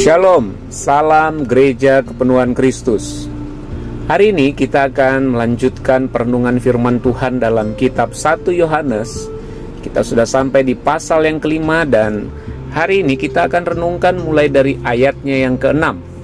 Shalom, salam Gereja Kepenuhan Kristus. Hari ini kita akan melanjutkan perenungan firman Tuhan dalam kitab 1 Yohanes. Kita sudah sampai di pasal yang kelima dan hari ini kita akan renungkan mulai dari ayatnya yang ke-6.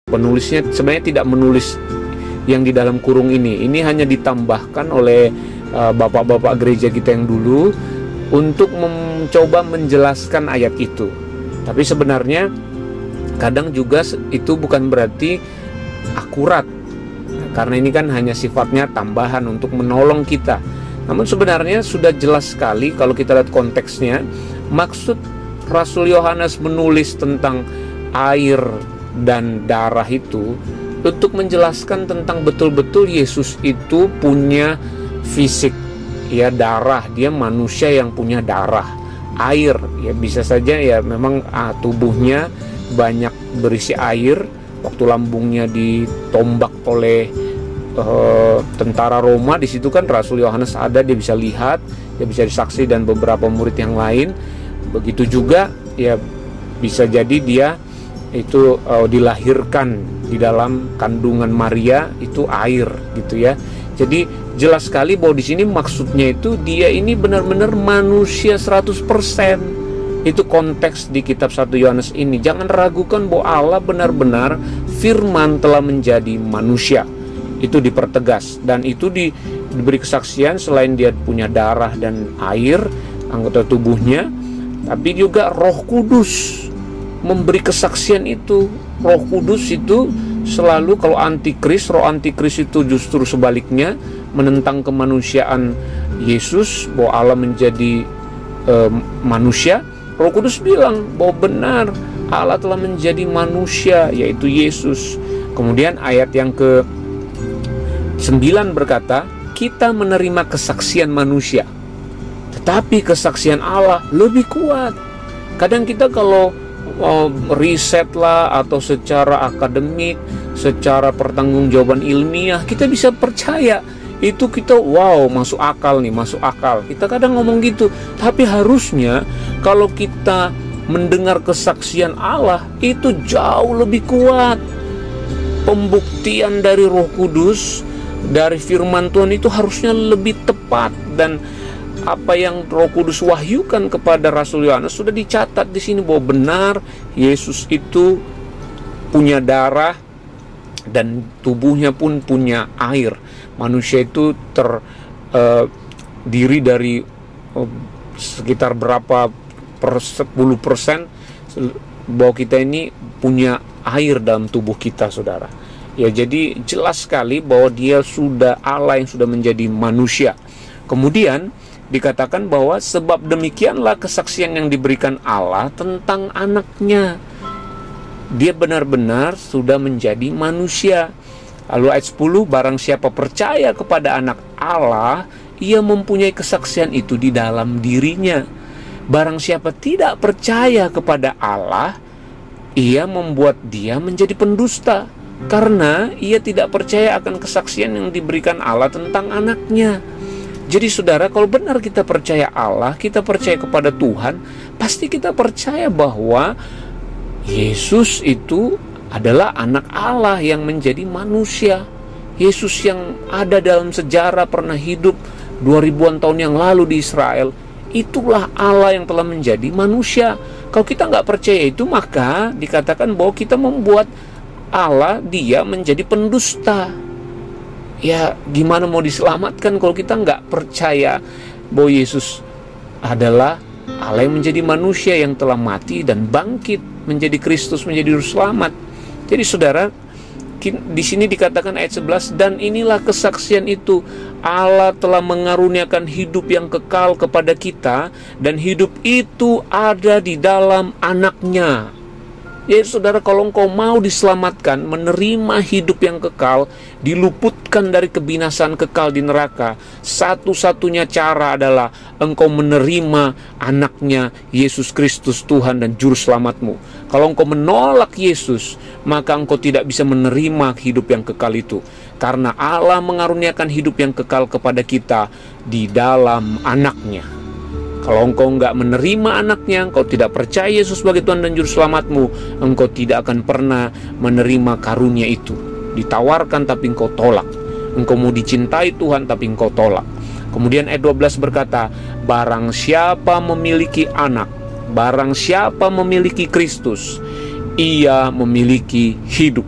Penulisnya sebenarnya tidak menulis yang di dalam kurung ini. Ini hanya ditambahkan oleh bapak-bapak gereja kita yang dulu untuk mencoba menjelaskan ayat itu. Tapi sebenarnya kadang juga itu bukan berarti akurat, karena ini kan hanya sifatnya tambahan untuk menolong kita. Namun sebenarnya sudah jelas sekali kalau kita lihat konteksnya. Maksud Rasul Yohanes menulis tentang air dan darah itu untuk menjelaskan tentang betul-betul Yesus itu punya fisik, ya, darah. Dia manusia yang punya darah. Air, ya, bisa saja ya memang tubuhnya banyak berisi air. Waktu lambungnya ditombak oleh tentara Roma, di situ kan Rasul Yohanes ada, dia bisa lihat, dia bisa disaksi, dan beberapa murid yang lain. Begitu juga ya bisa jadi dia itu dilahirkan di dalam kandungan Maria, itu air gitu ya. Jadi jelas sekali bahwa di sini maksudnya itu dia ini benar-benar manusia 100%. Itu konteks di kitab 1 Yohanes ini. Jangan ragukan bahwa Allah benar-benar firman telah menjadi manusia. Itu dipertegas, dan itu diberi kesaksian selain dia punya darah dan air anggota tubuhnya, tapi juga Roh Kudus memberi kesaksian itu. Roh Kudus itu selalu, kalau antikris, roh antikris itu justru sebaliknya, menentang kemanusiaan Yesus, bahwa Allah menjadi manusia. Roh Kudus bilang bahwa benar Allah telah menjadi manusia, yaitu Yesus. Kemudian ayat yang ke-9 berkata, kita menerima kesaksian manusia, tetapi kesaksian Allah lebih kuat. Kadang kita kalau riset lah, atau secara akademik, secara pertanggungjawaban ilmiah, kita bisa percaya itu, kita wow, masuk akal nih, masuk akal. Kita kadang ngomong gitu. Tapi harusnya kalau kita mendengar kesaksian Allah, itu jauh lebih kuat. Pembuktian dari Roh Kudus dari firman Tuhan itu harusnya lebih tepat, dan apa yang Roh Kudus wahyukan kepada Rasul Yohanes sudah dicatat di sini bahwa benar Yesus itu punya darah dan tubuhnya pun punya air. Manusia itu terdiri dari sekitar berapa 10% bahwa kita ini punya air dalam tubuh kita, saudara. Ya, jadi jelas sekali bahwa dia sudah Allah yang sudah menjadi manusia. Kemudian dikatakan bahwa sebab demikianlah kesaksian yang diberikan Allah tentang anaknya. Dia benar-benar sudah menjadi manusia. Lalu ayat 10, barang siapa percaya kepada anak Allah, ia mempunyai kesaksian itu di dalam dirinya. Barang siapa tidak percaya kepada Allah, ia membuat dia menjadi pendusta, karena ia tidak percaya akan kesaksian yang diberikan Allah tentang anaknya. Jadi saudara, kalau benar kita percaya Allah, kita percaya kepada Tuhan, pasti kita percaya bahwa Yesus itu adalah anak Allah yang menjadi manusia. Yesus yang ada dalam sejarah pernah hidup 2000-an tahun yang lalu di Israel, itulah Allah yang telah menjadi manusia. Kalau kita nggak percaya itu, maka dikatakan bahwa kita membuat Allah dia menjadi pendusta. Ya, gimana mau diselamatkan kalau kita nggak percaya bahwa Yesus adalah Allah yang menjadi manusia yang telah mati dan bangkit menjadi Kristus, menjadi juru selamat. Jadi saudara, di sini dikatakan ayat 11, dan inilah kesaksian itu, Allah telah mengaruniakan hidup yang kekal kepada kita, dan hidup itu ada di dalam anaknya. Jadi saudara, kalau engkau mau diselamatkan, menerima hidup yang kekal, diluputkan dari kebinasaan kekal di neraka, satu-satunya cara adalah engkau menerima anaknya Yesus Kristus, Tuhan dan Juru Selamatmu. Kalau engkau menolak Yesus, maka engkau tidak bisa menerima hidup yang kekal itu. Karena Allah mengaruniakan hidup yang kekal kepada kita di dalam anaknya. Kalau engkau nggak menerima anaknya, engkau tidak percaya Yesus sebagai Tuhan dan Juru Selamatmu, engkau tidak akan pernah menerima karunia itu. Ditawarkan tapi engkau tolak. Engkau mau dicintai Tuhan tapi engkau tolak. Kemudian ayat 12 berkata, barang siapa memiliki anak, barang siapa memiliki Kristus, ia memiliki hidup.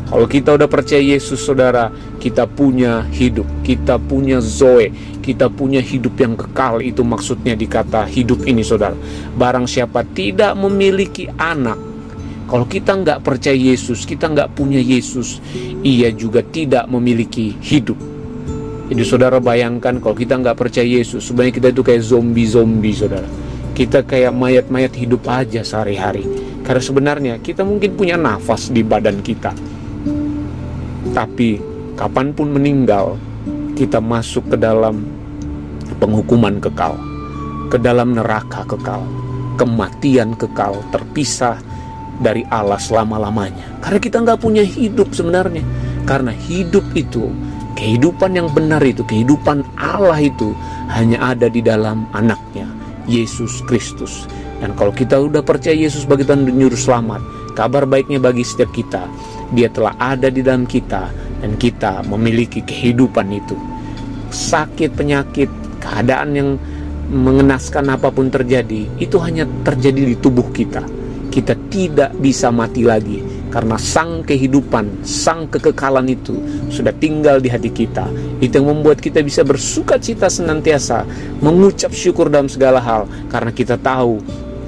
Kalau kita udah percaya Yesus, saudara, kita punya hidup, kita punya Zoe, kita punya hidup yang kekal. Itu maksudnya dikata hidup ini, saudara. Barang siapa tidak memiliki anak, kalau kita nggak percaya Yesus, kita nggak punya Yesus, ia juga tidak memiliki hidup. Jadi saudara bayangkan kalau kita nggak percaya Yesus, sebenarnya kita itu kayak zombie-zombie, saudara. Kita kayak mayat-mayat hidup aja sehari-hari. Karena sebenarnya kita mungkin punya nafas di badan kita, tapi kapanpun meninggal, kita masuk ke dalam penghukuman kekal, ke dalam neraka kekal, kematian kekal, terpisah dari Allah selama-lamanya. Karena kita nggak punya hidup sebenarnya. Karena hidup itu, kehidupan yang benar itu, kehidupan Allah itu hanya ada di dalam anaknya, Yesus Kristus. Dan kalau kita udah percaya Yesus sebagai Tuhan dan Juru Selamat, kabar baiknya bagi setiap kita, Dia telah ada di dalam kita, dan kita memiliki kehidupan itu. Sakit, penyakit, keadaan yang mengenaskan apapun terjadi, itu hanya terjadi di tubuh kita. Kita tidak bisa mati lagi, karena sang kehidupan, sang kekekalan itu sudah tinggal di hati kita. Itu yang membuat kita bisa bersuka cita senantiasa, mengucap syukur dalam segala hal, karena kita tahu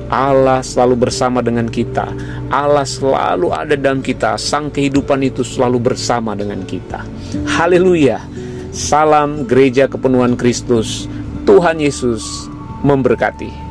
Allah selalu bersama dengan kita. Allah selalu ada dalam kita. Sang kehidupan itu selalu bersama dengan kita. Haleluya. Salam Gereja Kepenuhan Kristus. Tuhan Yesus memberkati.